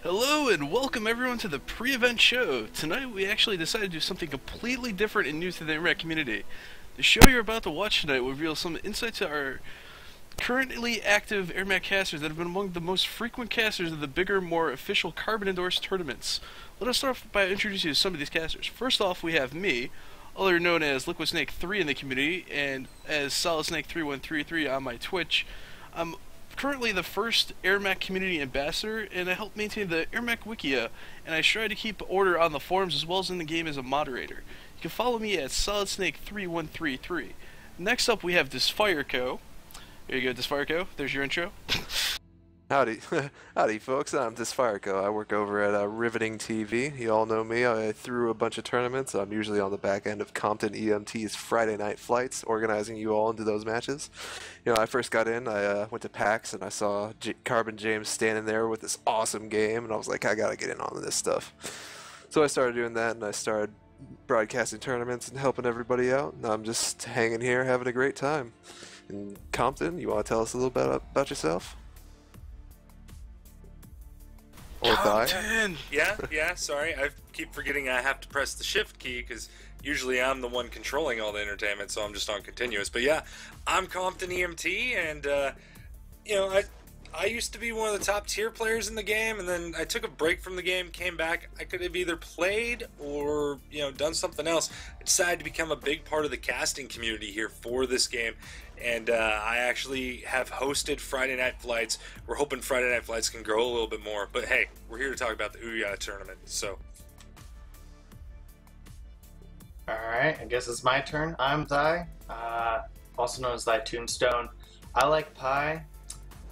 Hello and welcome everyone to the pre-event show. Tonight we actually decided to do something completely different and new to the AirMech community. The show you're about to watch tonight will reveal some insight to our currently active AirMech casters that have been among the most frequent casters of the bigger, more official carbon-endorsed tournaments. Let us start off by introducing you to some of these casters. First off, we have me, otherwise known as Liquid Snake 3 in the community, and as Solid Snake 3133 on my Twitch. I'm currently the first AirMech community ambassador, and I help maintain the AirMech OUYA, and I try to keep order on the forums as well as in the game as a moderator. You can follow me at SolidSnake3133. Next up, we have Disfireco. There you go, Disfireco. There's your intro. Howdy, howdy, folks. I'm Disfireco. I work over at Riveting TV. You all know me. I threw a bunch of tournaments. I'm usually on the back end of Compton EMT's Friday night flights, organizing you all into those matches. You know, I first got in. I went to PAX and I saw Carbon James standing there with this awesome game, and I was like, I gotta get in on this stuff. So I started doing that, and I started broadcasting tournaments and helping everybody out. And I'm just hanging here, having a great time. And Compton, you want to tell us a little bit about yourself? Or die? Yeah, sorry. I keep forgetting I have to press the shift key because usually I'm the one controlling all the entertainment, so I'm just on continuous. But yeah, I'm Compton EMT, and you know, I used to be one of the top tier players in the game, and then I took a break from the game, came back. I could have either played or, you know, done something else. I decided to become a big part of the casting community here for this game, and I actually have hosted Friday Night Flights. We're hoping Friday Night Flights can grow a little bit more, but hey, we're here to talk about the OUYA tournament, so. Alright, I guess it's my turn. I'm Thy, also known as Thy Tombstone. I like pie.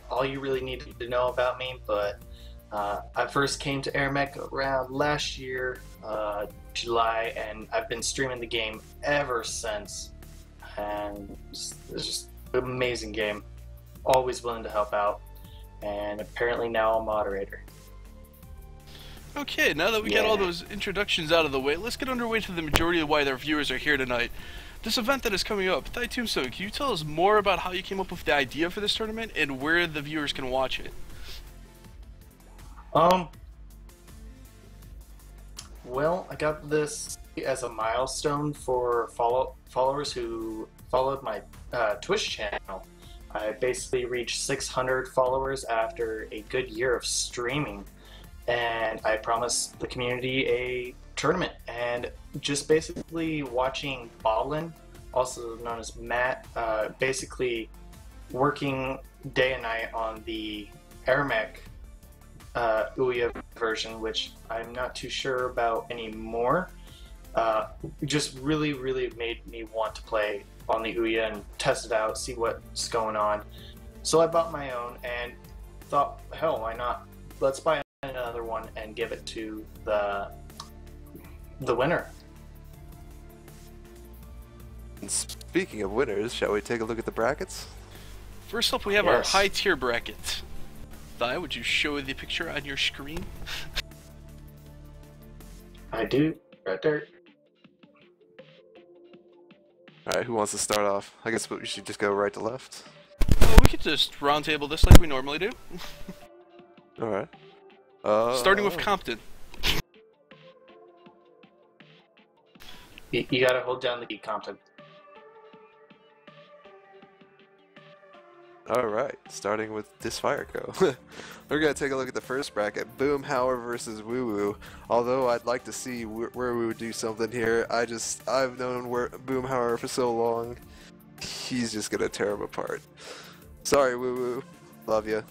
All you really need to know about me, but I first came to AirMech around last year, July, and I've been streaming the game ever since. And it's just an amazing game. Always willing to help out, and apparently now a moderator. Okay, now that we got all those introductions out of the way, let's get underway to the majority of why our viewers are here tonight. This event that is coming up, Thy Tombstone, can you tell us more about how you came up with the idea for this tournament and where the viewers can watch it? Well, I got this as a milestone for followers who followed my Twitch channel. I basically reached 600 followers after a good year of streaming, and I promised the community a tournament. And just basically watching Boblin, also known as Matt, basically working day and night on the AirMech OUYA version, which I'm not too sure about anymore, just really made me want to play on the OUYA and test it out, see what's going on. So I bought my own and thought, hell, why not? Let's buy another one and give it to the winner. And speaking of winners, shall we take a look at the brackets? First up, we have our high tier bracket. Thy, would you show the picture on your screen? I do, right there. Alright, who wants to start off? I guess we should just go right to left. Well, we could just roundtable this like we normally do. Alright. Starting with Compton. You gotta hold down the key, Compton. Alright, starting with Disfireco. We're gonna take a look at the first bracket, Boomhauer versus WooWoo. Although I'd like to see where we would do something here. I've known Boomhauer for so long. He's just gonna tear him apart. Sorry, WooWoo. Love ya.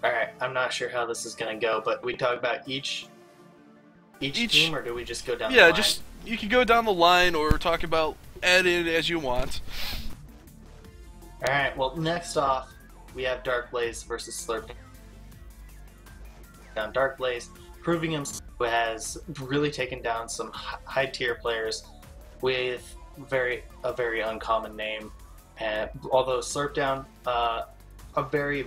Alright, I'm not sure how this is gonna go, but we talk about each team, or do we just go down the line? Yeah, just, you can go down the line or talk about add in as you want. Alright, well, next off, we have Dark Blaze versus Slurp. Down Dark Blaze, proving himself, who has really taken down some high tier players with a very uncommon name. And although Slurp Down, a very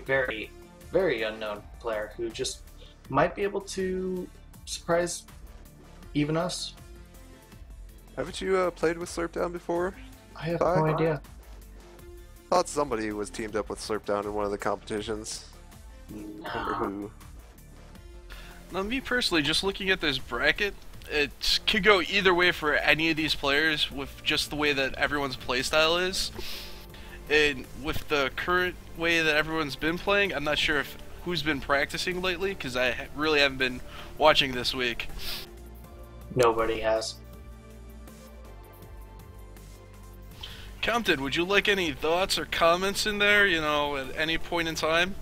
unknown player who just might be able to surprise even us. Haven't you played with Slurpdown before? I have no idea. Thought somebody was teamed up with Slurpdown in one of the competitions. Remember who? Now, me personally, just looking at this bracket, it could go either way for any of these players with just the way that everyone's playstyle is. And with the current way that everyone's been playing, I'm not sure if who's been practicing lately, because I really haven't been watching this week. Nobody has. Compton, would you like any thoughts or comments in there, at any point in time?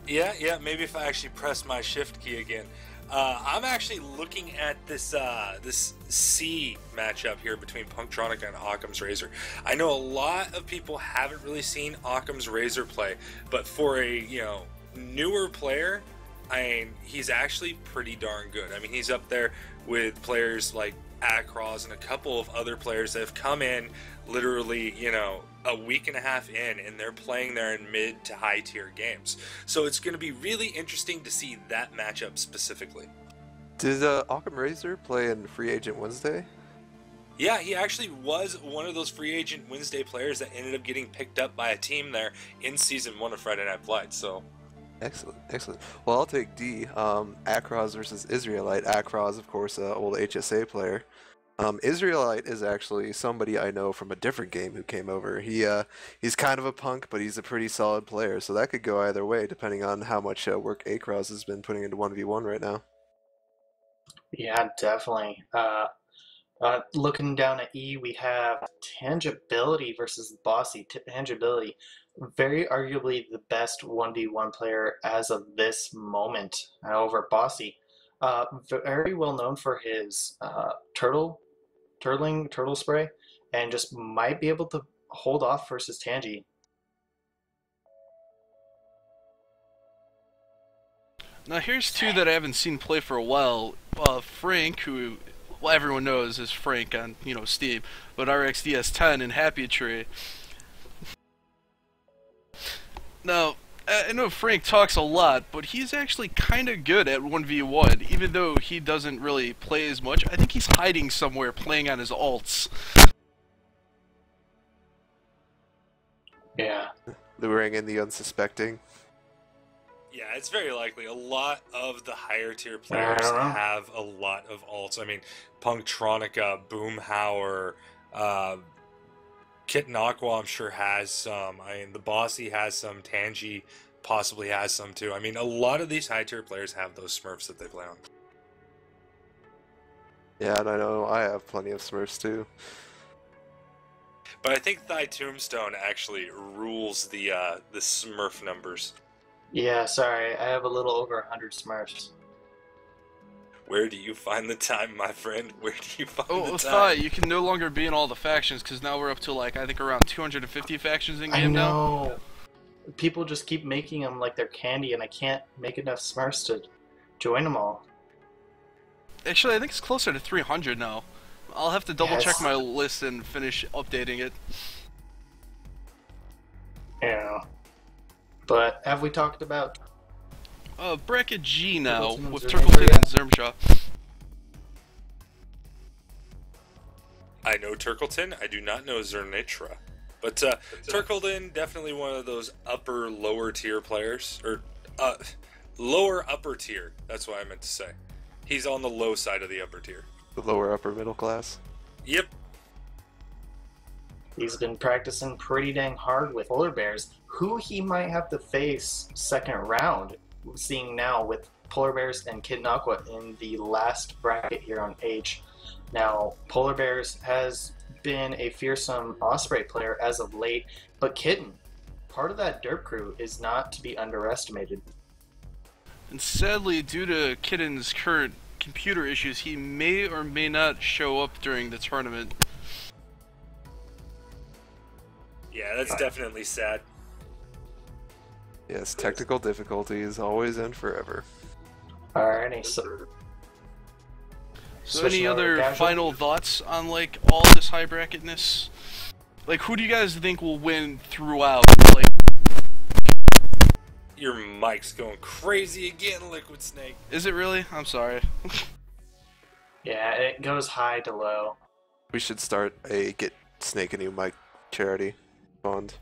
Yeah, maybe if I actually press my shift key again. I'm actually looking at this C matchup here between Punktronic and Occam's Razor. I know a lot of people haven't really seen Occam's Razor play, but for a newer player, he's actually pretty darn good. I mean, he's up there with players like Across and a couple of other players that have come in literally, a week and a half in, and they're playing there in mid to high tier games. So it's going to be really interesting to see that matchup specifically. Did Occam Razor play in Free Agent Wednesday? Yeah, he actually was one of those Free Agent Wednesday players that ended up getting picked up by a team there in Season 1 of Friday Night Flights, so... Excellent. Well, I'll take D. Akraz versus Israelite. Akraz, of course, old HSA player. Israelite is actually somebody I know from a different game who came over. He's kind of a punk, but he's a pretty solid player, so that could go either way depending on how much work Akraz has been putting into 1v1 right now. Yeah, definitely. Looking down at E, we have Tangibility versus Bossy. Tangibility, very arguably the best 1v1 player as of this moment over Bossy. Very well known for his turtle spray, and just might be able to hold off versus Tangy. Now here's two that I haven't seen play for a while. Frank, who everyone knows is Frank on Steam, but RxDS10 and Happy Tree. Now, I know Frank talks a lot, but he's actually kind of good at 1v1, even though he doesn't really play as much. I think he's hiding somewhere playing on his alts. Yeah. Luring in the unsuspecting. Yeah, it's very likely. A lot of the higher tier players have a lot of alts. I mean, Punktronica, Boomhauer, Kitten Aqua, I'm sure has some. I mean, the Bossy has some. Tangy possibly has some too. I mean, a lot of these high tier players have those Smurfs that they play on. Yeah, and I know I have plenty of Smurfs too. But I think Thy Tombstone actually rules the Smurf numbers. Yeah, sorry, I have a little over 100 Smurfs. Where do you find the time, my friend? Where do you find the time? Thigh, you can no longer be in all the factions, because now we're up to, I think around 250 factions in game now. I know. People just keep making them like they're candy, and I can't make enough Smurfs to join them all. Actually, I think it's closer to 300 now. I'll have to double check my list and finish updating it. Yeah. But have we talked about bracket G now, Turkleton with and Turkleton and Zermshaw. I know Turkleton, I do not know Zernitra. But Turkleton, definitely one of those lower tier players. Or, lower upper tier, that's what I meant to say. He's on the low side of the upper tier. The lower upper middle class. Yep. He's been practicing pretty dang hard with polar bears, who he might have to face second round, seeing now with polar bears and Kitten Aqua in the last bracket here on H. Now, polar bears has been a fearsome Osprey player as of late, but Kitten, part of that derp crew, is not to be underestimated. And sadly, due to Kitten's current computer issues, he may or may not show up during the tournament. Yeah, that's definitely sad. Yes, technical difficulties, always and forever. Alrighty, so any other final thoughts on all this high bracketness? Who do you guys think will win throughout? Your mic's going crazy again, Liquid Snake. Is it really? I'm sorry. yeah, it goes high to low. We should start a Get Snake a New Mic charity fund.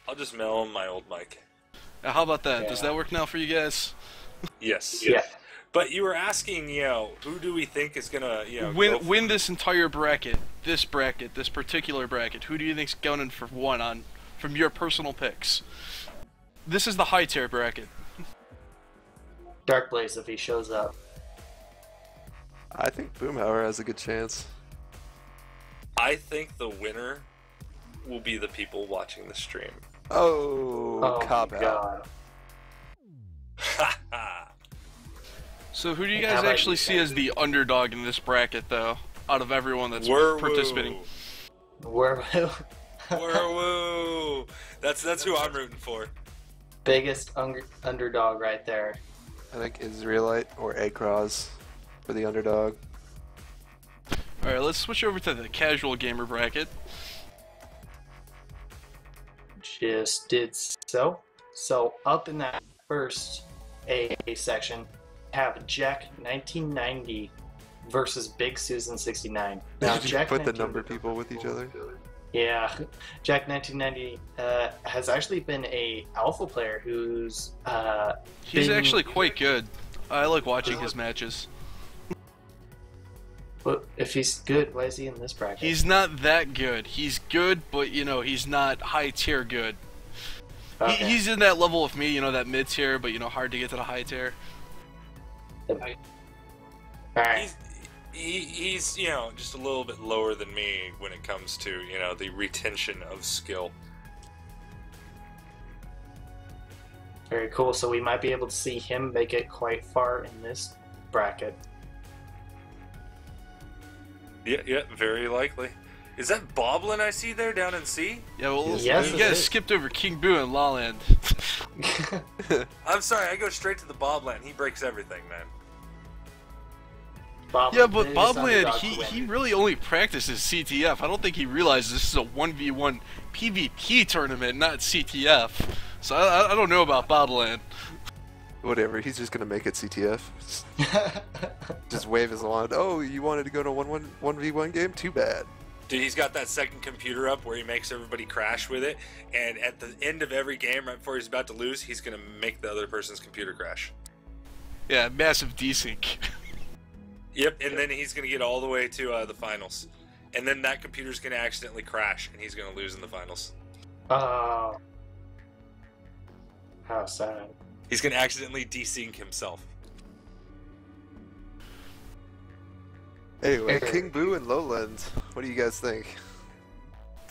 I'll just mail him my old mic. How about that? Does Yeah. that work now for you guys? Yes. Yeah. But you were asking, who do we think is gonna, go Win this entire bracket, this particular bracket. Who do you think's going for one on from your personal picks? This is the high tier bracket. Dark Blaze if he shows up. I think Boomhauer has a good chance. I think the winner will be the people watching the stream. Oh, Oh cop my out. god. Ha ha. So who do you How guys about actually you, see as the underdog in this bracket, though? Out of everyone that's participating. We're Woo! That's who I'm rooting for. biggest underdog right there. I think Israelite or Akraz for the underdog. Alright, let's switch over to the casual gamer bracket. Just did so. So up in that first A section, have Jack 1990 versus Big Susan 69. Now Did you Jack put the 19 number people with each other? Yeah, Jack 1990 has actually been a alpha player who's He's been- actually quite good. I like watching his matches. But if he's good, why is he in this bracket? He's not that good. He's good, but he's not high tier good. Okay. He's in that level with me, that mid tier, but hard to get to the high tier. All right. He's just a little bit lower than me when it comes to the retention of skill. Very cool. So we might be able to see him make it quite far in this bracket. Yeah, very likely. Is that Boblin I see there down in C? Yeah, well, Yes, you it guys is. skipped over King Boo and Lawland. I'm sorry, I go straight to the Bobland. He breaks everything, man. Bob Yeah, but is Bobland, underdog he win. really only practices CTF. I don't think he realizes this is a 1v1 PvP tournament, not CTF. So I don't know about Bobland. Whatever, he's just gonna make it CTF. Just wave his wand. Oh, you wanted to go to 1v1 game? Too bad. Dude, he's got that second computer up where he makes everybody crash with it, and at the end of every game, right before he's about to lose, he's gonna make the other person's computer crash. Yeah, massive desync. Yep, and then he's gonna get all the way to the finals, and then that computer's gonna accidentally crash, and he's gonna lose in the finals. Oh, how sad. He's gonna accidentally desync himself. Anyway, King Boo and Lowland. What do you guys think?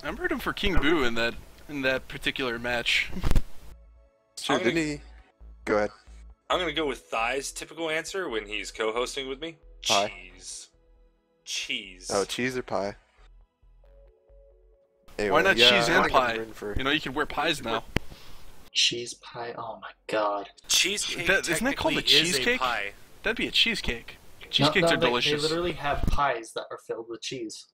I'm rooting for King Boo in that particular match. Sure, I'm gonna- didn't he? Go ahead. I'm gonna go with Thai's typical answer when he's co-hosting with me. Pie. Cheese. Oh, cheese or pie? Anyway, Why not yeah, cheese I and think I'm pie? rooting for- You can wear pies now. Cheese pie. Oh my god. Cheesecake Isn't that called a technically is cheesecake? pie. That'd be a cheesecake. No, Cheesecakes no, are they delicious. literally have pies that are filled with cheese.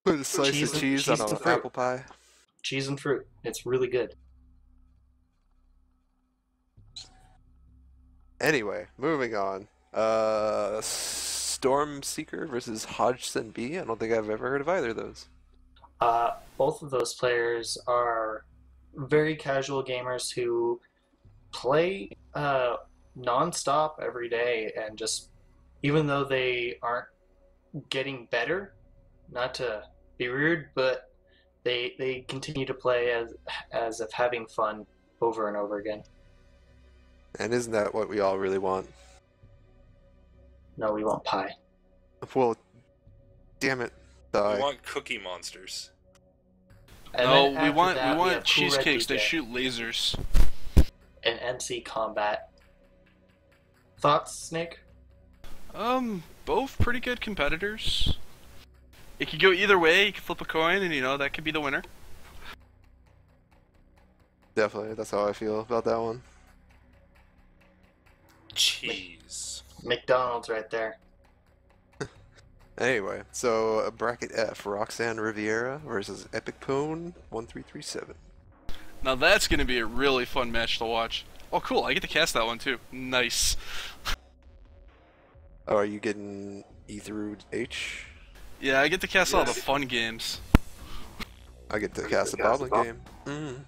Put a slice Cheese of and- cheese cheese on and an fruit. apple pie. Cheese and fruit. It's really good. Anyway, moving on. Storm Seeker versus Hodgson B. I don't think I've ever heard of either of those. Both of those players are very casual gamers who play non-stop every day, and just even though they aren't getting better, not to be rude, but they continue to play as if having fun over and over again. And isn't that what we all really want? No, we want pie. Well, damn it. We Die. want Cookie Monsters. And No, then we after want that, have Cool Red cheesecakes that DJ shoot lasers. and MC Combat. Thoughts, Snake? Both pretty good competitors. It could go either way. You could flip a coin, and that could be the winner. Definitely, that's how I feel about that one. Cheese. McDonald's right there. Anyway, so bracket F, Roxanne Riviera versus Epic Pone 1337. Now that's gonna be a really fun match to watch. Oh, cool! I get to cast that one too. Nice. Oh, are you getting E through H? Yeah, I get to cast all the fun games. I get to cast the Boblin game.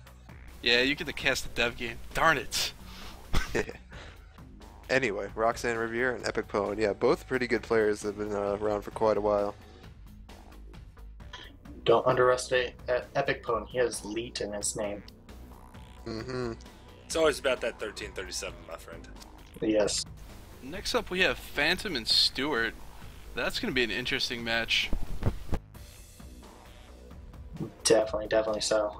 Yeah, you get to cast the dev game. Darn it. Anyway, Roxanne Riviere and Epic Pwn. Yeah, both pretty good players that have been around for quite a while. Don't underestimate Epic Pwn. He has Leet in his name. Mm-hmm. It's always about that 1337, my friend. Yes. Next up, we have Phantom and Stewart. That's going to be an interesting match. Definitely so.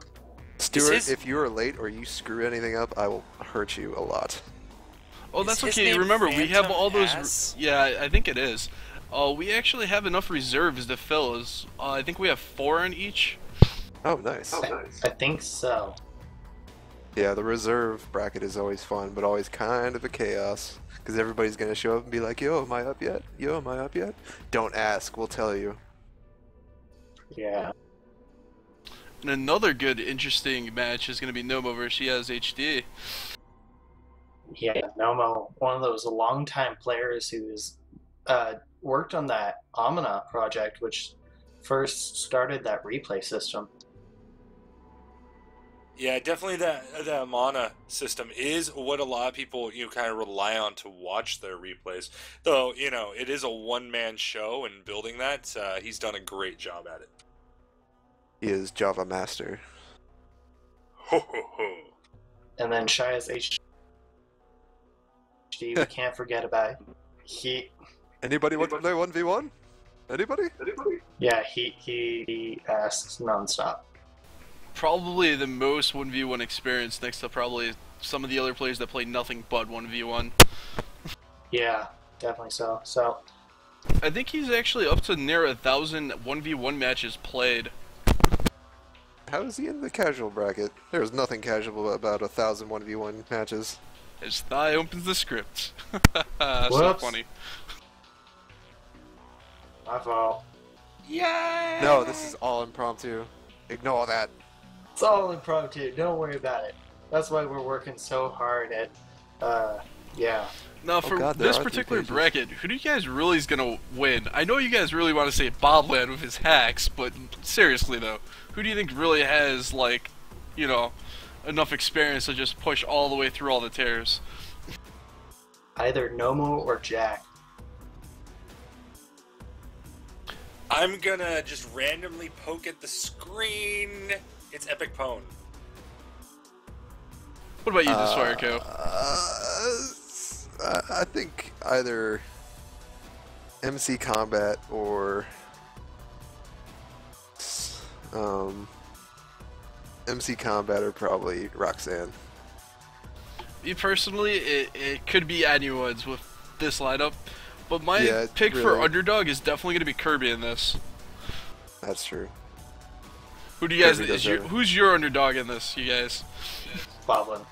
Stuart, if you are late or you screw anything up, I will hurt you a lot. Oh, that's Is his okay. name Remember, we have Phantom all those. Ass? Yeah, I think it is. We actually have enough reserves to fill. I think we have 4 on each. Oh, nice. I think so. Yeah, the reserve bracket is always fun, but always kind of a chaos. Because everybody's going to show up and be like, yo, am I up yet? Yo, am I up yet? Don't ask, we'll tell you. Yeah. And another good, interesting match is going to be Nomo versus Yaz HD. Yeah, Nomo, one of those longtime players who's worked on that Amina project, which first started that replay system. Yeah, definitely the mana system is what a lot of people kind of rely on to watch their replays. Though it is a one-man show, and building that, he's done a great job at it. He is Java Master. Ho ho ho! And then Shia's HD, we can't forget about he. Anybody want to play 1v1? Anybody? Yeah, he asks nonstop. Probably the most 1v1 experience next to probably some of the other players that play nothing but 1v1. Yeah, definitely so. So I think he's actually up to near 1,000 1v1 matches played. How is he in the casual bracket? There's nothing casual about 1,000 1v1 matches. His thigh opens the script. So Whoops. funny. my fault. Yay! No, this is all impromptu. Ignore that. It's all impromptu. Don't worry about it. That's why we're working so hard at. Yeah. Now, for God, there this are 3 particular pages. bracket, who do you guys really is gonna win? I know you guys really want to say Bobland with his hacks, but seriously though, who do you think really has, like, enough experience to just push all the way through all the tears? Either Nomo or Jack. I'm gonna just randomly poke at the screen. It's Epic Pwn. What about you, Desfireco? I think either MC Combat or MC Combat or probably Roxanne. Me personally, it could be anyone's with this lineup, but my Yeah, pick for really. underdog is definitely going to be Kirby in this. That's true. Who do you guys? Kirby does Who's your underdog in this, you guys? Boblin.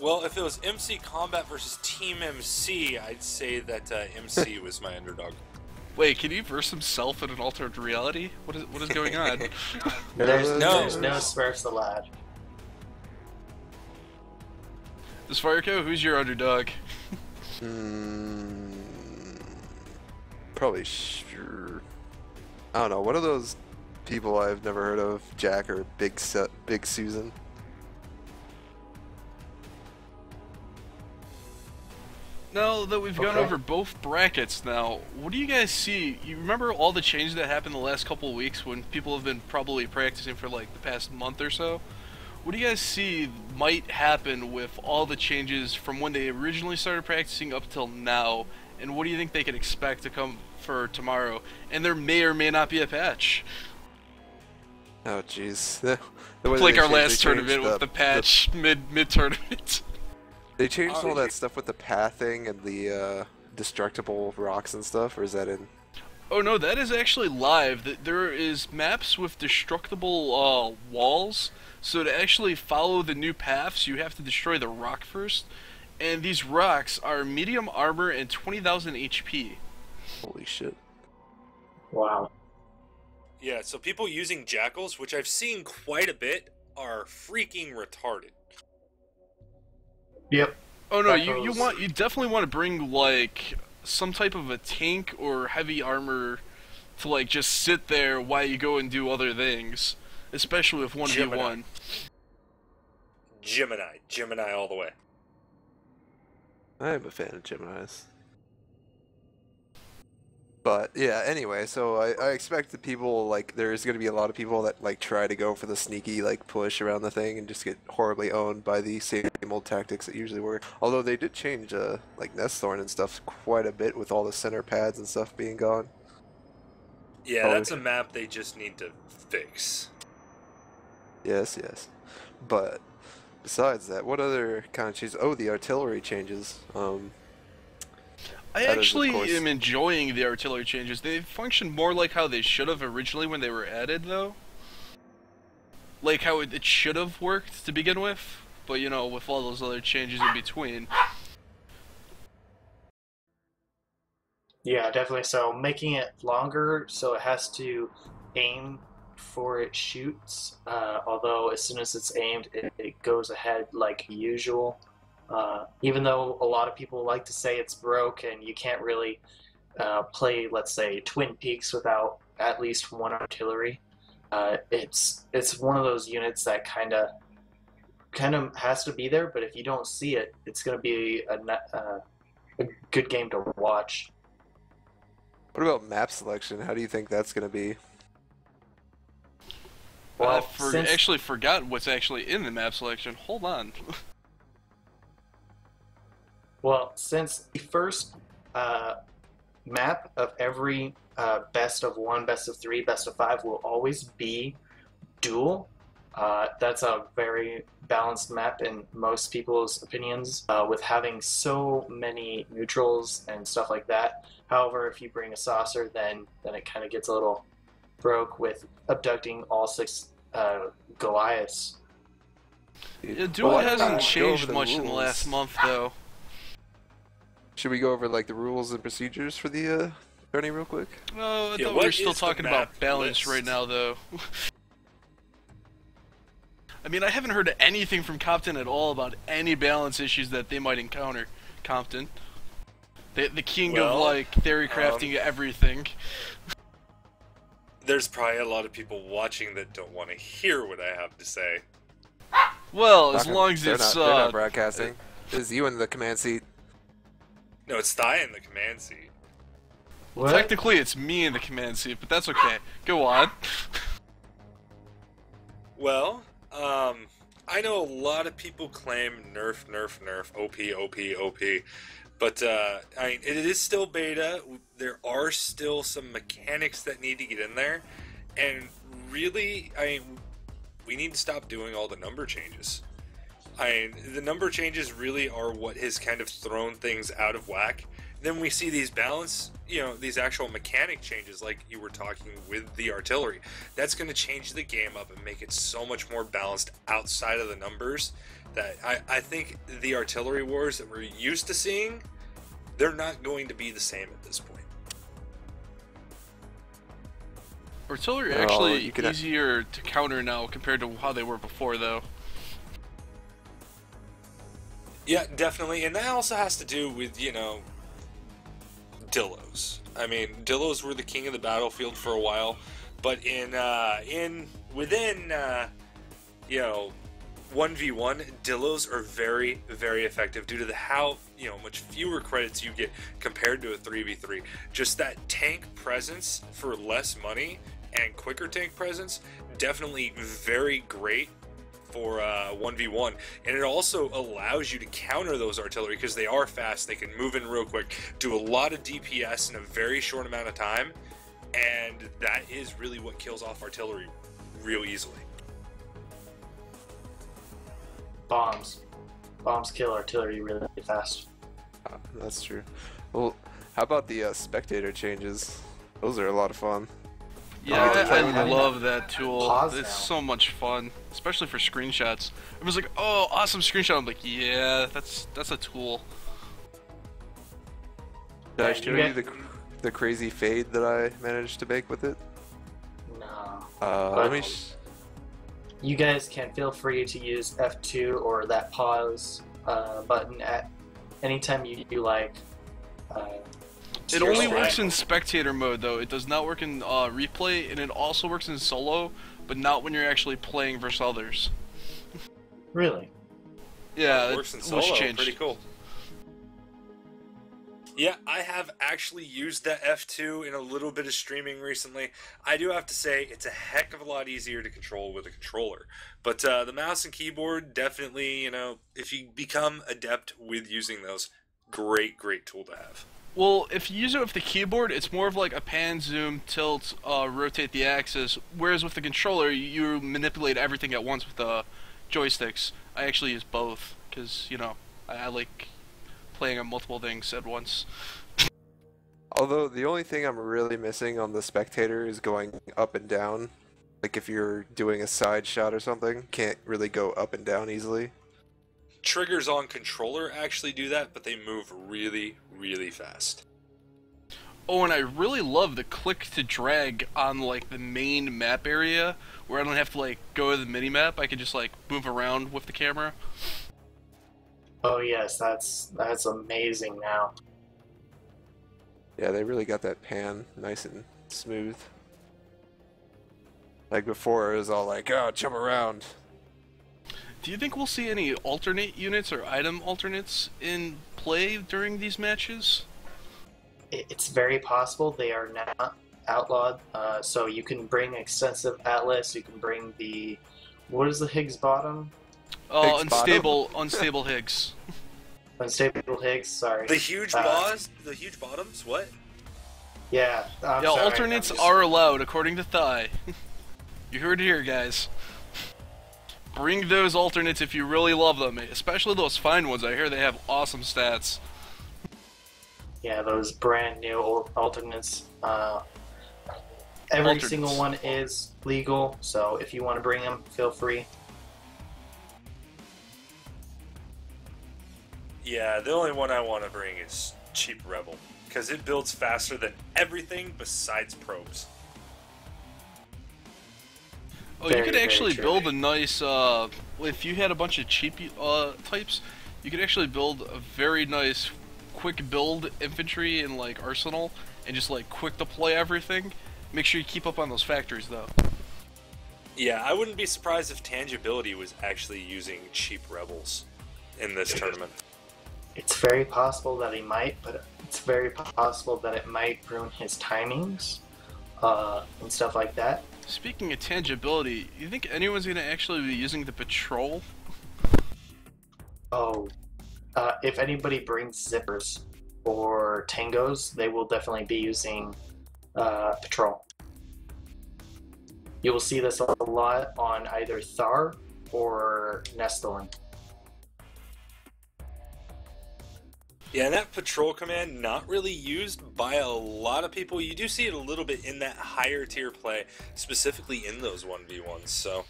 Well, if it was MC Combat versus Team MC, I'd say that MC was my underdog. Wait, can he verse himself in an altered reality? What is going on? There's No. no Smurfs allowed. Desfireco, who's your underdog? Probably sure. I don't know. One of those people I've never heard of, Jack or Big Susan. Now that we've gone Okay. over both brackets now, what do you guys see? You remember all the changes that happened the last couple of weeks when people have been probably practicing for like the past month or so? What do you guys see might happen with all the changes from when they originally started practicing up till now? And what do you think they can expect to come for tomorrow? And there may or may not be a patch. Oh, jeez. The way Like they our changed- last they tournament changed with the patch mid tournament. They changed Oh, all that stuff with the pathing and the destructible rocks and stuff, or is that in? Oh no, that is actually live. There is maps with destructible walls, so to actually follow the new paths, you have to destroy the rock first. And these rocks are medium armor and 20,000 HP. Holy shit. Wow. Yeah, so people using jackals, which I've seen quite a bit, are freaking retarded. Yep. Oh no, That you goes- you definitely want to bring like some type of a tank or heavy armor to like just sit there while you go and do other things, especially with 1v1. Gemini all the way. I'm a fan of Gemini's. But yeah, anyway, so I expect that people, like, there's going to be a lot of people that like try to go for the sneaky like push around the thing and just get horribly owned by the same old tactics that usually work. Although they did change like Nesthorn and stuff quite a bit with all the center pads and stuff being gone. Yeah, Probably. that's a map they just need to fix. Yes, yes. But besides that, what other kind of changes? Oh, the artillery changes. I That is, of actually course- am enjoying the artillery changes. They function more like how they should have originally when they were added, though. Like how it should have worked to begin with, but you know, with all those other changes in between. Yeah, definitely. So making it longer so it has to aim before it shoots. Although as soon as it's aimed, it goes ahead like usual. Even though a lot of people like to say it's broke and you can't really play, let's say, Twin Peaks without at least one artillery. It's one of those units that kind of has to be there. But if you don't see it, it's going to be a good game to watch. What about map selection? How do you think that's going to be? Well, I actually forgot what's actually in the map selection. Hold on. Well, since the first map of every best of 1, best of 3, best of 5 will always be dual, that's a very balanced map in most people's opinions, with having so many neutrals and stuff like that. However, if you bring a saucer, then it kind of gets a little broke with abducting all 6 Goliaths. Yeah, duel Well, hasn't go changed over the much in the rules. last month, though. Should we go over like the rules and procedures for the tourney real quick? Oh, I Yeah, thought we what were still is the talking map about balance list? right now, though. I mean, I haven't heard anything from Compton at all about any balance issues that they might encounter. Compton, the king of Well, like theory crafting everything. There's probably a lot of people watching that don't want to hear what I have to say. Well, as Not long as they're it's not, they're not broadcasting. Is you in the command seat? No, it's Thigh in the command seat. What? technically it's me in the command seat, but that's okay. Go on. Well, I know a lot of people claim nerf, OP. But, I mean, it is still beta. There are still some mechanics that need to get in there. And really, I mean, we need to stop doing all the number changes. I mean, the number changes really are what has kind of thrown things out of whack. Then we see these balance, these actual mechanic changes like you were talking with the artillery. That's going to change the game up and make it so much more balanced outside of the numbers that I think the artillery wars that we're used to seeing, they're not going to be the same at this point. Artillery are Well, actually you can- easier to counter now compared to how they were before, though. Yeah, definitely. And that also has to do with, Dillos. I mean, Dillos were the king of the battlefield for a while, but within 1v1, Dillos are very, very effective due to how much fewer credits you get compared to a 3v3. Just that tank presence for less money and quicker tank presence, definitely very great for 1v1, and it also allows you to counter those artillery because they are fast. They can move in real quick, do a lot of DPS in a very short amount of time, and that is really what kills off artillery real easily. Bombs kill artillery really fast. That's true. Well, how about the spectator changes? Those are a lot of fun. Yeah, Oh, I love that tool. Pause It's now. so much fun, especially for screenshots. I was like, "Oh, awesome screenshot!" I'm like, "Yeah, that's a tool." Did I Yeah, show you you the crazy fade that I managed to make with it? No. Let me. You guys can feel free to use F2 or that pause button at any time you like. It only Seriously. works in spectator mode, though. It does not work in replay, and it also works in solo, but not when you're actually playing versus others. Really? Yeah, It works in it solo. was changed. Pretty cool. Yeah, I have actually used the F2 in a little bit of streaming recently. I do have to say, it's a heck of a lot easier to control with a controller. But the mouse and keyboard, definitely, if you become adept with using those, great tool to have. Well, if you use it with the keyboard, it's more of like a pan, zoom, tilt, rotate the axis. Whereas with the controller, you manipulate everything at once with the joysticks. I actually use both because I like playing on multiple things at once. Although the only thing I'm really missing on the spectator is going up and down. Like if you're doing a side shot or something, can't really go up and down easily. Triggers on controller actually do that, but they move really fast. Oh, and I really love the click to drag on like the main map area, where I don't have to like go to the mini map. I can just like move around with the camera. Oh yes, that's amazing now. Yeah, they really got that pan nice and smooth. Like before, it was all like, oh, jump around. Do you think we'll see any alternate units or item alternates in play during these matches? It's very possible. They are not outlawed, so you can bring extensive atlas. You can bring what is the Higgs bottom? Higgs Unstable Higgs. Unstable Higgs. Sorry. The huge bottoms. What? Yeah. I'm Yeah, sorry, alternates are allowed according to Thigh. You heard it here, guys. Bring those alternates if you really love them, especially those fine ones. I hear they have awesome stats. Yeah, those brand new alternates. Every single one is legal, so if you want to bring them, feel free. Yeah, the only one I want to bring is Cheap Rebel, because it builds faster than everything besides probes. Oh, you could actually build a nice, if you had a bunch of cheap types, you could actually build a very nice quick build infantry and like arsenal, and just like quick deploy everything. Make sure you keep up on those factories though. Yeah, I wouldn't be surprised if Tangibility was actually using Cheap Rebels in this tournament. It's very possible that he might, but it's very possible that it might ruin his timings and stuff like that. Speaking of tangibility, you think anyone's gonna actually be using the patrol? Oh, if anybody brings zippers or tangos, they will definitely be using patrol. You will see this a lot on either Thar or Nesthorn. Yeah, and that patrol command, not really used by a lot of people. You do see it a little bit in that higher tier play, specifically in those 1v1s. So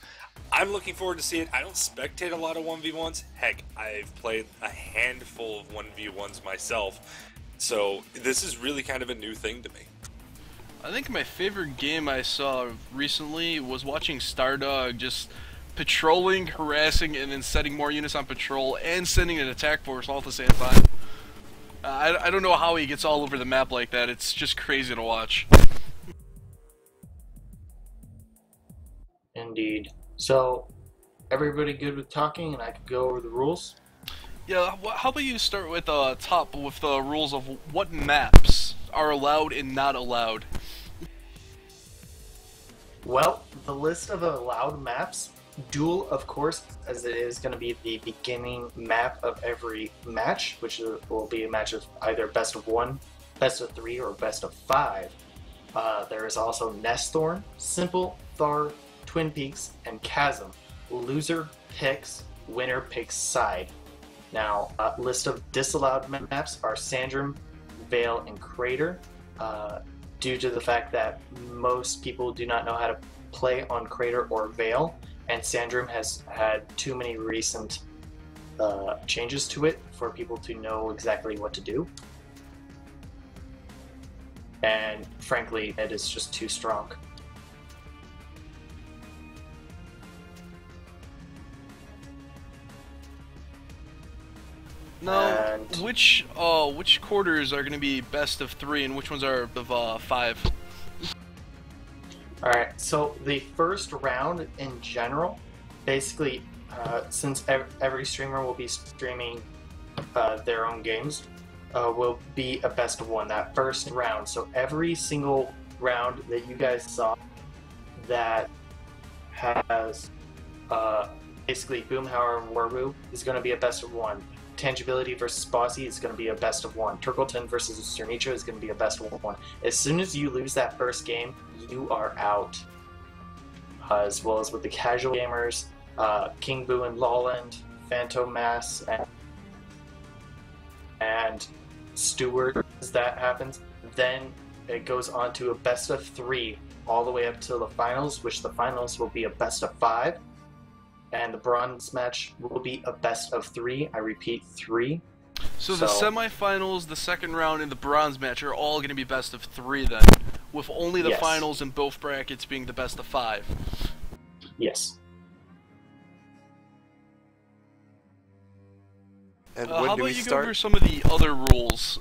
I'm looking forward to see it. I don't spectate a lot of 1v1s. Heck, I've played a handful of 1v1s myself. So this is really kind of a new thing to me. I think my favorite game I saw recently was watching Stardog just patrolling, harassing, and then setting more units on patrol and sending an attack force all at the same time. I don't know how he gets all over the map like that. It's just crazy to watch. Indeed. So, everybody good with talking, and I could go over the rules? Yeah, how about you start with top with the rules of what maps are allowed and not allowed? Well, the list of allowed maps, duel, of course, as it is going to be the beginning map of every match, which will be a match of either best of 1, best of 3, or best of 5. There is also Nesthorn, Simple, Thar, Twin Peaks, and Chasm. Loser picks, winner picks side. Now, list of disallowed maps are Sandrum, Vale, and Crater, due to the fact that most people do not know how to play on Crater or Vale, and Sandrum has had too many recent changes to it for people to know exactly what to do. And frankly, it is just too strong. Now, which quarters are going to be best of 3 and which ones are of 5? Alright, so the first round in general, basically since every streamer will be streaming their own games, will be a best of one, that first round. So every single round that you guys saw that has basically Boomhauer and Warwoo is going to be a best of one. Tangibility versus Bossy is going to be a best of one. Turkleton versus Cernicho is going to be a best of one. As soon as you lose that first game, you are out. As well as with the casual gamers, King Boo and Lawland, Phantom Mass, and Stewart, as that happens, then it goes on to a best of 3 all the way up to the finals, which the finals will be a best of 5, and the bronze match will be a best of 3. I repeat, 3. So the semifinals, the second round, and the bronze match are all going to be best of 3 then, with only the Yes. finals in both brackets being the best of 5. Yes. And How when do about we you go start? over some of the other rules?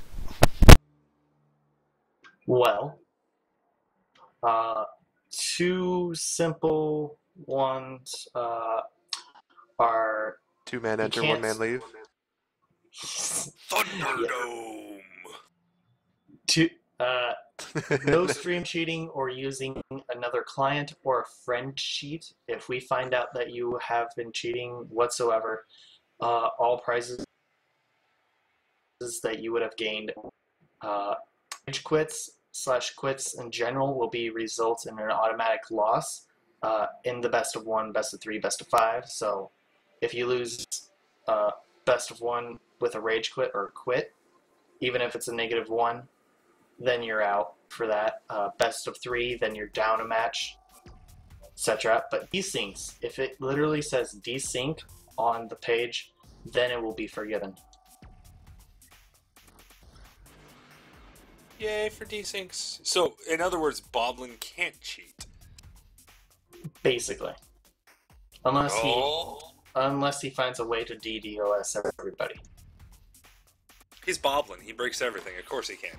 Well, 2 simple ones are 2-man enter, can't- 1-man leave. Thunderdome. no stream cheating or using another client or a friend cheat. If we find out that you have been cheating whatsoever, all prizes that you would have gained, rage quits in general will be result in an automatic loss in the best of 1, best of 3, best of 5. So if you lose best of 1 with a rage quit or quit, even if it's a -1, then you're out for that. Best of 3, then you're down a match, etc. But desyncs, if it literally says desync on the page, then it will be forgiven. Yay for desyncs. So, in other words, Boblin can't cheat. Basically. Unless he finds a way to DDoS everybody. He's Boblin. He breaks everything. Of course he can.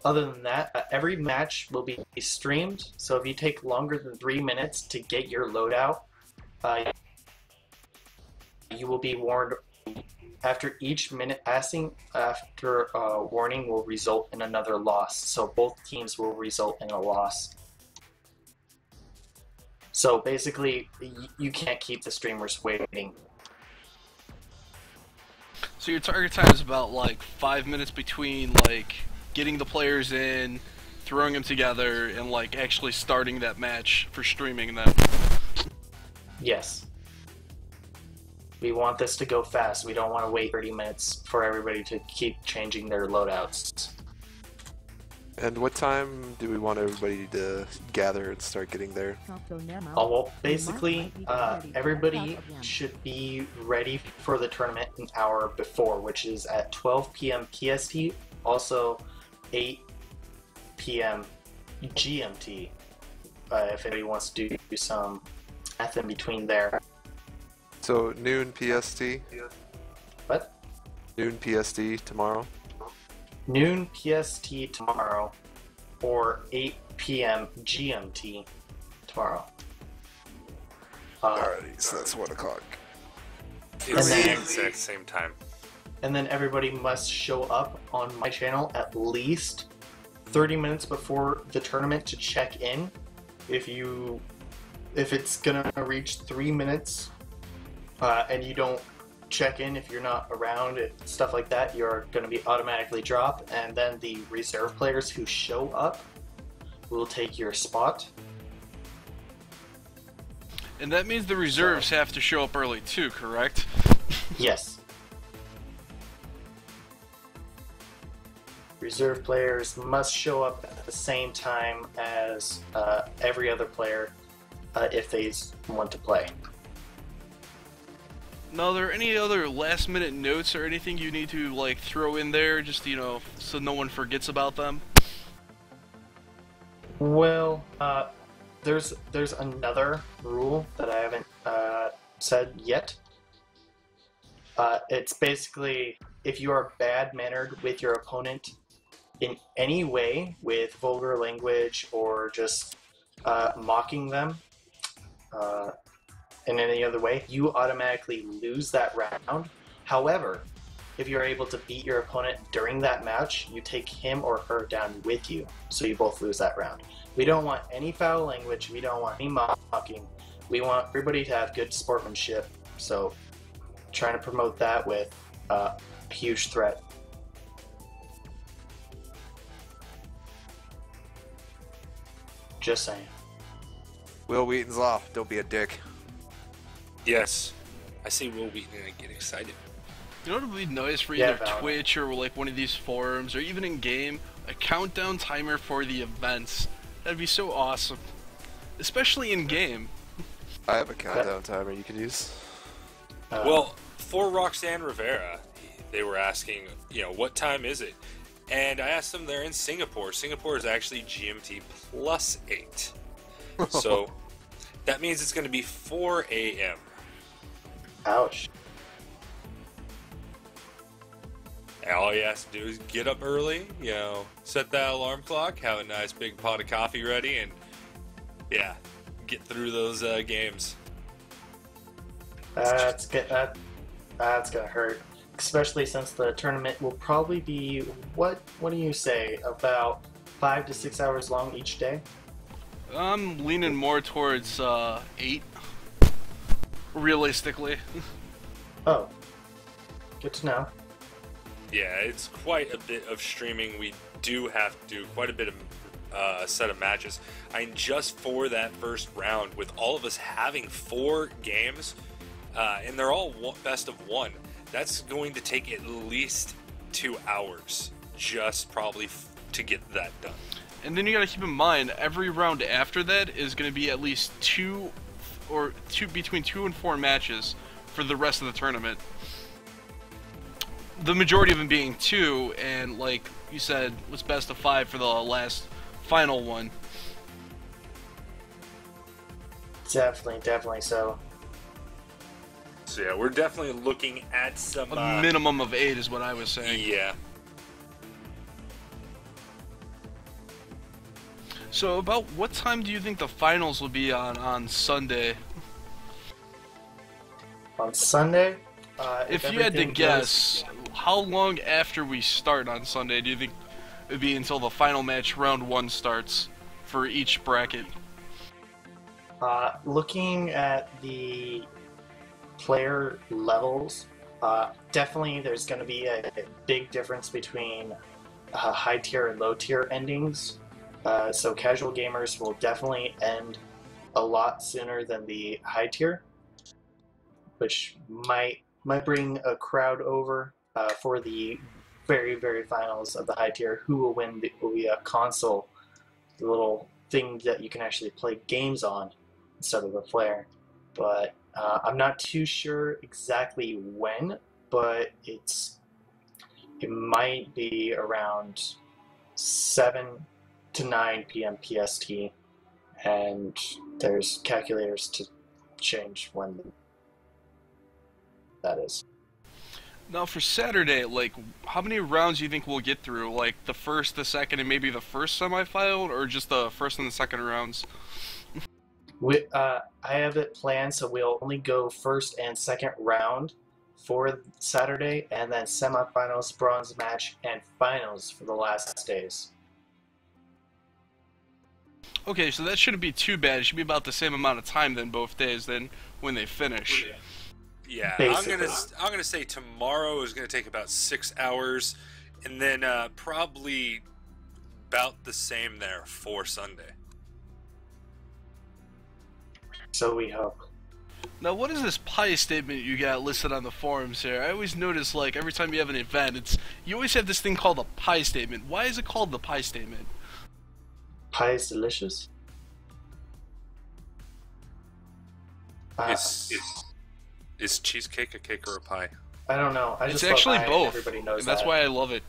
Other than that, every match will be streamed, so if you take longer than 3 minutes to get your loadout, you will be warned. After each minute passing, after warning will result in another loss, so both teams will result in a loss. So basically, you can't keep the streamers waiting. So your target time is about like 5 minutes between like getting the players in, throwing them together, and like actually starting that match for streaming them. Yes. We want this to go fast. We don't want to wait 30 minutes for everybody to keep changing their loadouts. And what time do we want everybody to gather and start getting there? Well, basically, everybody should be ready for the tournament an hour before, which is at 12 p.m. PST, also 8 p.m. GMT, if anybody wants to do some math in between there. So noon PST? What? Noon PST tomorrow? Noon PST tomorrow, or 8 p.m. GMT tomorrow. Alrighty, so that's 1 o'clock. It's then- the exact same time. And then everybody must show up on my channel at least 30 minutes before the tournament to check in. If it's gonna reach 3 minutes and you don't check in, if you're not around, stuff like that, you're gonna be automatically dropped, and then the reserve players who show up will take your spot. And that means the reserves have to show up early too, correct? Yes. Reserve players must show up at the same time as every other player if they want to play. Now, are there any other last-minute notes or anything you need to like throw in there, just so no one forgets about them? Well, there's another rule that I haven't said yet. It's basically if you are bad-mannered with your opponent in any way, with vulgar language or just mocking them in any other way, you automatically lose that round. However, if you're able to beat your opponent during that match, you take him or her down with you, so you both lose that round. We don't want any foul language, we don't want any mocking. We want everybody to have good sportsmanship, so trying to promote that with a huge threat. Just saying. Will Wheaton's off. Don't be a dick. Yes. I see Will Wheaton and I get excited. You know what would be nice for Yeah, either Val. Twitch or like one of these forums or even in game, a countdown timer for the events. That'd be so awesome, especially in game. I have a countdown timer you can use. Well, for Roxanne Rivera, they were asking, what time is it? And I asked them they're in Singapore. Singapore is actually GMT plus 8. So that means it's going to be 4 a.m. Ouch. And all you have to do is get up early, set that alarm clock, have a nice big pot of coffee ready, and yeah, get through those games. That's gonna hurt, especially since the tournament will probably be what do you say, about 5 to 6 hours long each day? I'm leaning more towards 8, realistically. Oh, good to know. Yeah, it's quite a bit of streaming. We do have to do quite a bit of set of matches. Just for that first round, with all of us having 4 games, and they're all best of 1, that's going to take at least 2 hours, just probably to get that done. And then you gotta keep in mind, every round after that is gonna be at least between 2 and 4 matches for the rest of the tournament. The majority of them being 2, and like you said, was best of 5 for the last final one. Definitely so. So yeah, we're definitely looking at some A minimum of 8 is what I was saying. Yeah. So about what time do you think the finals will be on Sunday? On Sunday, If you had to everything guess, how long after we start on Sunday do you think it would be until the final match, round 1, starts for each bracket? looking at the player levels, definitely there's going to be a big difference between high tier and low tier endings. So casual gamers will definitely end a lot sooner than the high tier, which might bring a crowd over for the very finals of the high tier. Who will win the OUYA console, the little thing that you can actually play games on instead of a player. But I'm not too sure exactly when, but it might be around 7 to 9 p.m. PST, and there's calculators to change when that is. Now for Saturday, like, how many rounds do you think we'll get through? Like, the first, the second, and maybe the first semifinal, or just the first and the second rounds? I have it planned so we'll only go first and second round for Saturday, and then semifinals, bronze match, and finals for the last days. Okay, so that shouldn't be too bad. It should be about the same amount of time then both days then when they finish. Yeah, Basically. I'm gonna say tomorrow is gonna take about 6 hours, and then probably about the same there for Sunday. So we hope. Now, what is this pie statement you got listed on the forums here? I always notice, like, every time you have an event, you always have this thing called a pie statement. Why is it called the pie statement? Pie is delicious. Is cheesecake a cake or a pie? I don't know. I It's just actually love pie, and both. everybody knows And that's that. why I love it.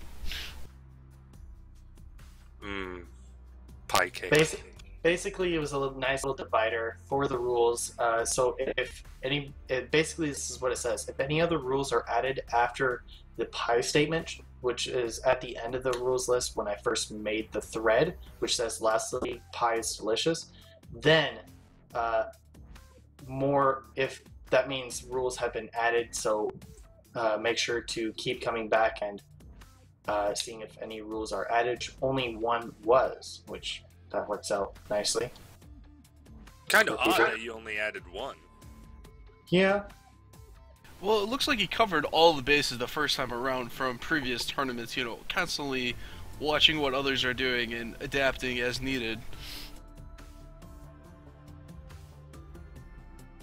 Pie cake. Basically, it was a nice little divider for the rules. So basically this is what it says. If any other rules are added after the pie statement, which is at the end of the rules list when I first made the thread, which says lastly, pie is delicious, Then, more if that means rules have been added, so make sure to keep coming back and seeing if any rules are added. Only one was, which that works out nicely. Kind of odd that you only added one. Yeah. Well, it looks like he covered all the bases the first time around from previous tournaments, you know, constantly watching what others are doing and adapting as needed.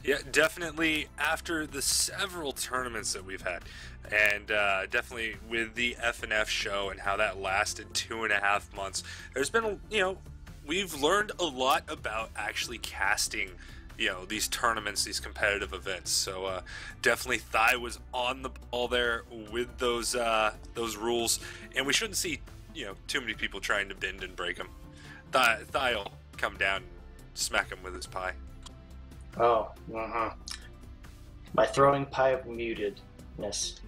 Yeah, definitely after the several tournaments that we've had, and definitely with the F&F show and how that lasted 2.5 months, there's been, you know, we've learned a lot about actually casting, you know, these tournaments, these competitive events. So definitely Thigh was on the ball there with those rules, and we shouldn't see, you know, too many people trying to bend and break them. Thigh will come down and smack him with his pie. Oh, my throwing pie of mutedness.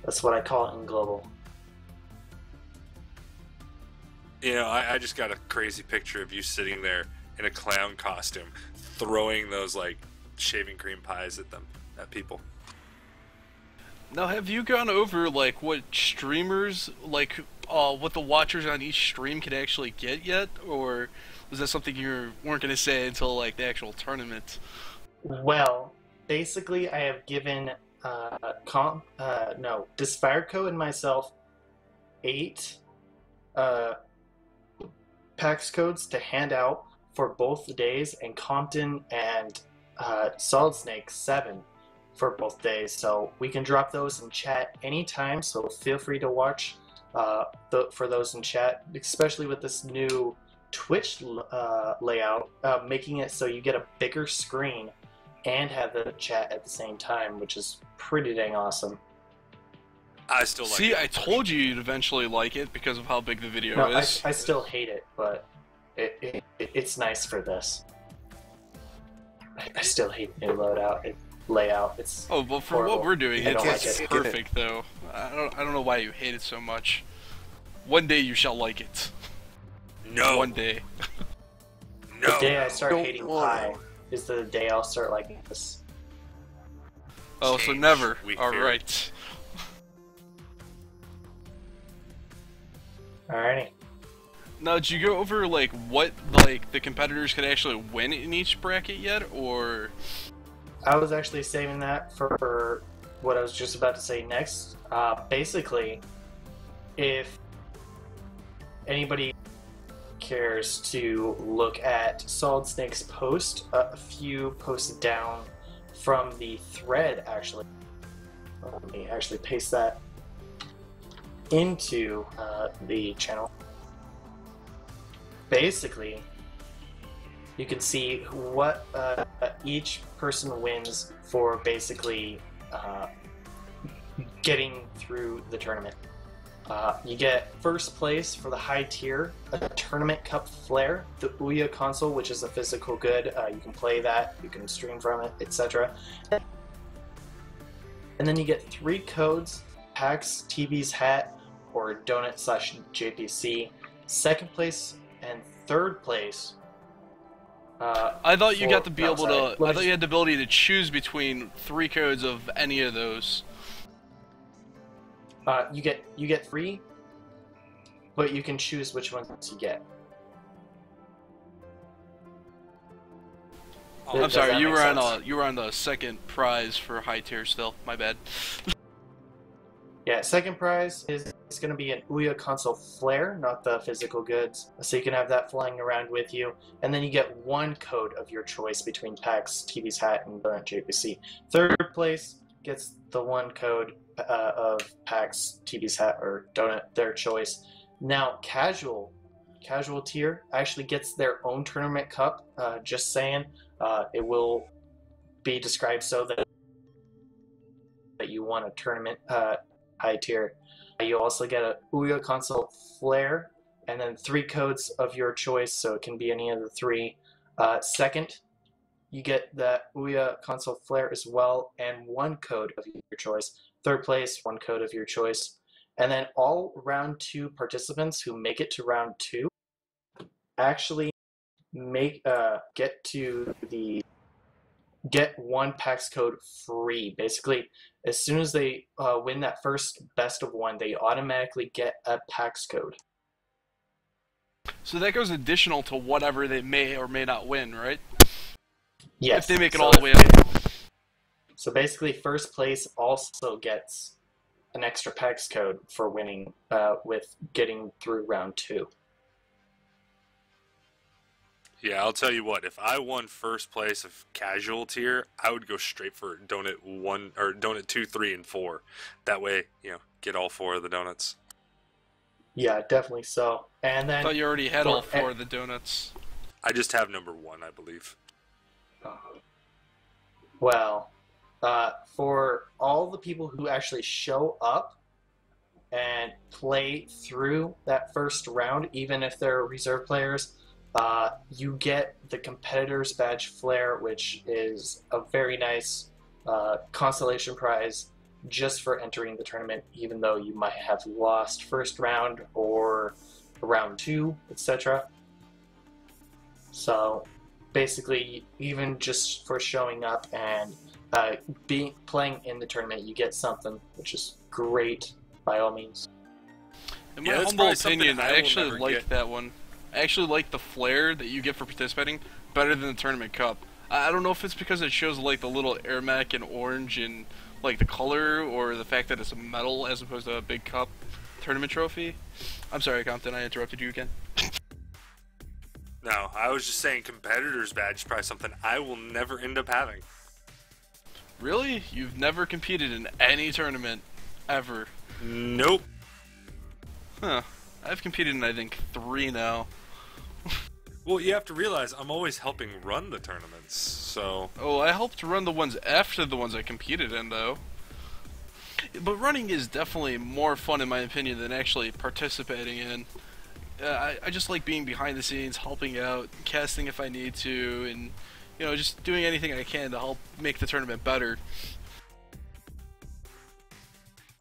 That's what I call it in global. You know, I just got a crazy picture of you sitting there in a clown costume, throwing those, like, shaving cream pies at them, at people. Now, have you gone over, like, what streamers, like, what the watchers on each stream can actually get yet? Or was that something you weren't going to say until, like, the actual tournament? Well, basically, I have given Disfireco and myself 8 PAX codes to hand out for both the days, and Compton and Solid Snake 7 for both days. So we can drop those in chat anytime, so feel free to watch for those in chat, especially with this new Twitch layout, making it so you get a bigger screen and have the chat at the same time, which is pretty dang awesome. I still like it. See, I told you you'd eventually like it because of how big the video is. I still hate it, but it's nice for this. I still hate the layout. It's oh, well, for horrible. what we're doing, I don't it's like it. perfect, though. I don't know why you hate it so much. One day you shall like it. No. One day. No. The day I start Don't hating wanna. pie is the day I'll start liking this. Oh, so Change, never. we fear. Alright. Alrighty. Now, did you go over, like, what, like, the competitors could actually win in each bracket yet, or...? I was actually saving that for what I was just about to say next. Basically, if anybody cares to look at Solid Snake's post, a few posts down from the thread, actually. Let me actually paste that into the channel. Basically, you can see what each person wins for basically getting through the tournament. You get first place for the high tier, a tournament cup flare, the OUYA console, which is a physical good. You can play that, you can stream from it, etc. And then you get 3 codes, PAX, TV's hat, or donut/JPC. Second place and third place. I thought you got to be able sorry. to. I thought you had the ability to choose between 3 codes of any of those. You get 3, but you can choose which ones you get. I'm Does sorry, that you make were sense? on the second prize for high tier still. My bad. Yeah, second prize is going to be an OUYA console flare, not the physical goods, so you can have that flying around with you. And then you get 1 code of your choice between PAX, TV's hat, and Donut JPC. Third place gets the 1 code of PAX, TV's hat, or Donut, their choice. Now, casual tier actually gets their own tournament cup. Just saying, it will be described so that you want a tournament high tier. You also get a OUYA console flare, and then 3 codes of your choice, so it can be any of the 3. Second, you get the OUYA console flare as well, and 1 code of your choice. Third place, 1 code of your choice. And then all round 2 participants who make it to round 2 actually get one PAX code free. Basically, as soon as they win that first best of one, they automatically get a PAX code. So that goes additional to whatever they may or may not win, right? Yes. If they make it all the way up. So basically, first place also gets an extra PAX code for winning with getting through round 2. Yeah, I'll tell you what. If I won first place of casual tier, I would go straight for donut 1 or donut 2, 3, and 4. That way, get all 4 of the donuts. Yeah, definitely so. And then I thought you already had all 4 of the donuts. I just have number 1, I believe. Well, for all the people who actually show up and play through that first round, even if they're reserve players, you get the competitor's badge flare, which is a very nice consolation prize just for entering the tournament, even though you might have lost first round or round 2, etc. So basically, even just for showing up and playing in the tournament, you get something, which is great by all means. In my humble opinion, I actually like that one. I actually like the flare that you get for participating better than the tournament cup. I don't know if it's because it shows like the little AirMech in orange and like the color, or the fact that it's a metal as opposed to a big cup tournament trophy. I'm sorry, Compton, I interrupted you again. No, I was just saying competitor's badge is probably something I will never end up having. Really? You've never competed in any tournament ever? Nope. Huh. I've competed in, I think, 3 now. Well, you have to realize I'm always helping run the tournaments, so... Oh, I helped run the ones after the ones I competed in, though. But running is definitely more fun, in my opinion, than actually participating in. I just like being behind the scenes, helping out, casting if I need to, and, just doing anything I can to help make the tournament better.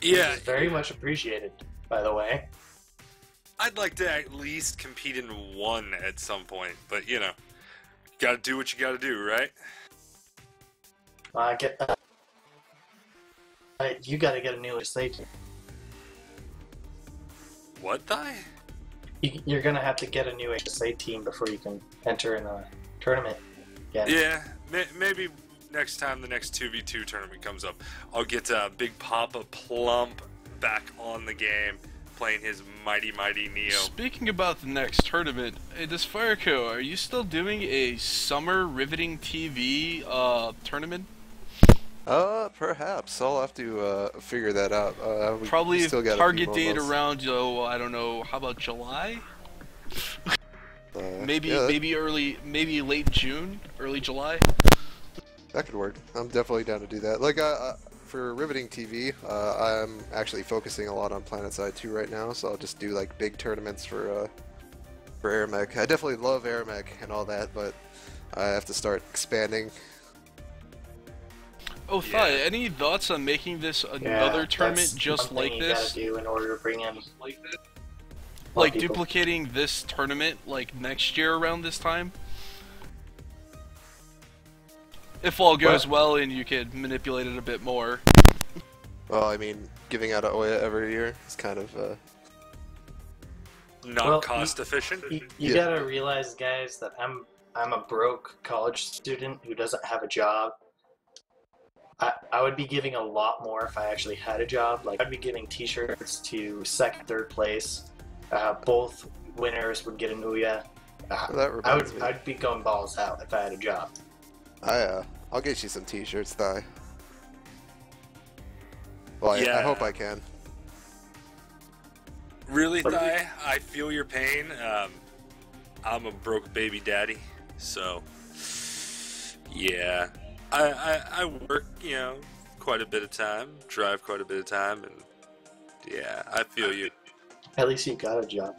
Yeah. Which is very much appreciated, by the way. I'd like to at least compete in one at some point, but you gotta do what you gotta do, right? I get that. You gotta get a new legislation. What, Thai? You're gonna have to get a new HSA team before you can enter in a tournament again. Yeah, maybe next time the next 2v2 tournament comes up, I'll get Big Papa Plump back on the game, playing his mighty Neo. Speaking about the next tournament, hey, this Fireco, are you still doing a summer riveting TV tournament? Perhaps. I'll have to figure that out. Probably still got target date around, I don't know, how about July? maybe late June, early July? That could work. I'm definitely down to do that. Like, for Riveting TV, I'm actually focusing a lot on PlanetSide 2 right now, so I'll just do, like, big tournaments for AirMech. I definitely love AirMech and all that, but I have to start expanding. Oh, Thai, any thoughts on making this another tournament just like this? You gotta do in order to bring in like duplicating this tournament like next year around this time? If all goes well and you could manipulate it a bit more. Well, I mean, giving out an OUYA every year is kind of not cost efficient. You gotta realize, guys, that I'm a broke college student who doesn't have a job. I would be giving a lot more if I actually had a job. Like, I'd be giving t-shirts to second, third place. Both winners would get an OUYA. I'd be going balls out if I had a job. I'll get you some t-shirts, Thai. Well, I hope I can. Really, Thai? I feel your pain. I'm a broke baby daddy, so yeah. I work, quite a bit of time, drive quite a bit of time, and yeah, I feel you. At least you got a job.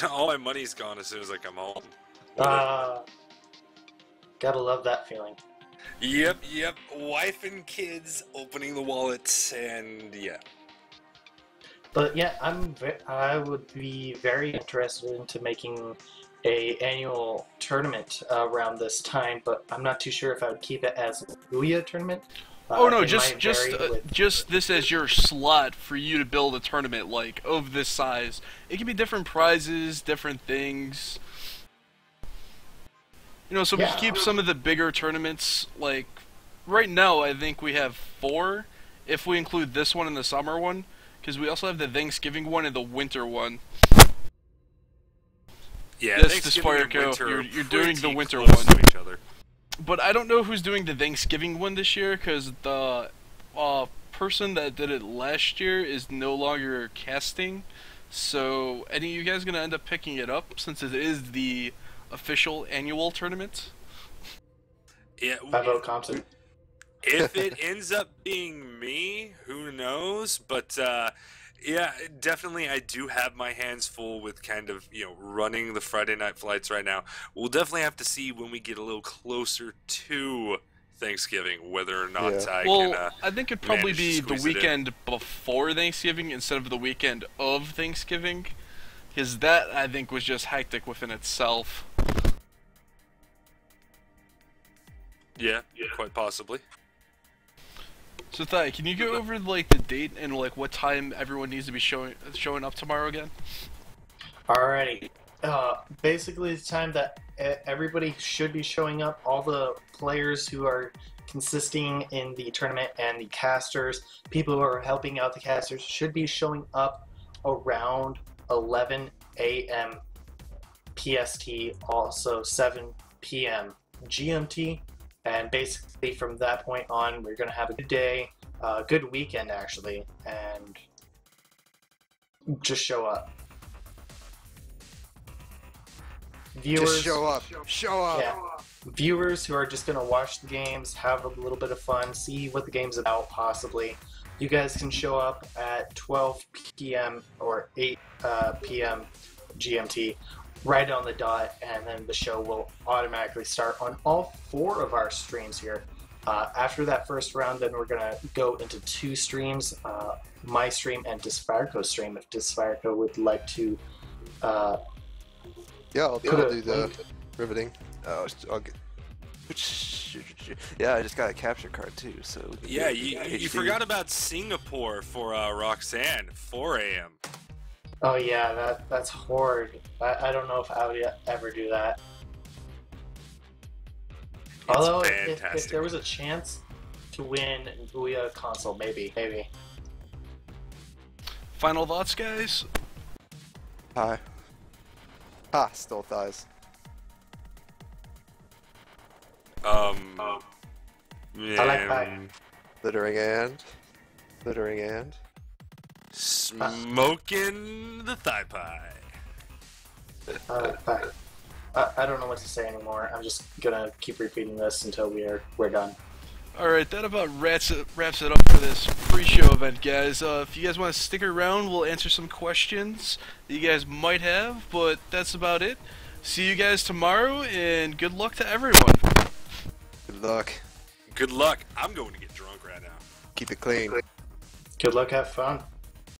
All my money's gone as soon as I come home. Gotta love that feeling. Yep. Wife and kids opening the wallets, and yeah. But yeah, I would be very interested into making a annual tournament around this time, but I'm not too sure if I would keep it as an OUYA tournament. Oh no, It might vary with. just this as your slot for you to build a tournament like of this size. It can be different prizes, different things. You know, so we Yeah. keep some of the bigger tournaments. Like right now, I think we have 4, if we include this one and the summer one, because we also have the Thanksgiving one and the winter one. Yeah, Yes, Thanksgiving and Desparco, winter you're are doing the pretty winter close one. to each other. But I don't know who's doing the Thanksgiving one this year, because the person that did it last year is no longer casting. So, any of you guys gonna end up picking it up since it is the official annual tournament? Yeah, I vote Compton. if it ends up being me, who knows? But yeah, definitely, I do have my hands full with kind of running the Friday night flights right now. We'll definitely have to see when we get a little closer to Thanksgiving whether or not Yeah. I Well, can. I think it'd probably manage to be the squeeze it in. weekend before Thanksgiving instead of the weekend of Thanksgiving, because that I think was just hectic within itself. Yeah, quite possibly. So Thai, can you go over like the date and like what time everyone needs to be showing up tomorrow again? Alrighty. Basically, the time that everybody should be showing up, all the players who are consisting in the tournament and the casters, people who are helping out the casters, should be showing up around 11 a.m. PST, also 7 p.m. GMT. And basically, from that point on, we're going to have a good day, good weekend actually, and just show up. Viewers, Just show up. Show up. yeah, viewers who are just going to watch the games, have a little bit of fun, see what the game's about possibly. You guys can show up at 12 p.m. or 8 p.m. GMT, right on the dot, and then the show will automatically start on all 4 of our streams here. After that first round, then we're going to go into 2 streams, my stream and Desparco's stream, if Desparco would like to Yeah, I'll Put do a the link. riveting. I'll get. Yeah, I just got a capture card too. So we can Yeah, get you HD. forgot about Singapore for Roxanne, 4 a.m. Oh yeah, that's horrid. I don't know if I would ever do that. Although if fantastic. there was a chance to win an OUYA console, maybe. Final thoughts, guys? Hi. Ah, stole thighs. I like pie. Littering and. Smoking the thigh pie. I don't know what to say anymore. I'm just gonna keep repeating this until we're done. Alright, that about wraps it up for this pre-show event, guys. If you guys want to stick around, we'll answer some questions that you guys might have, but that's about it. See you guys tomorrow, and good luck to everyone. Good luck. Good luck. I'm going to get drunk right now. Keep it clean. Good luck, have fun.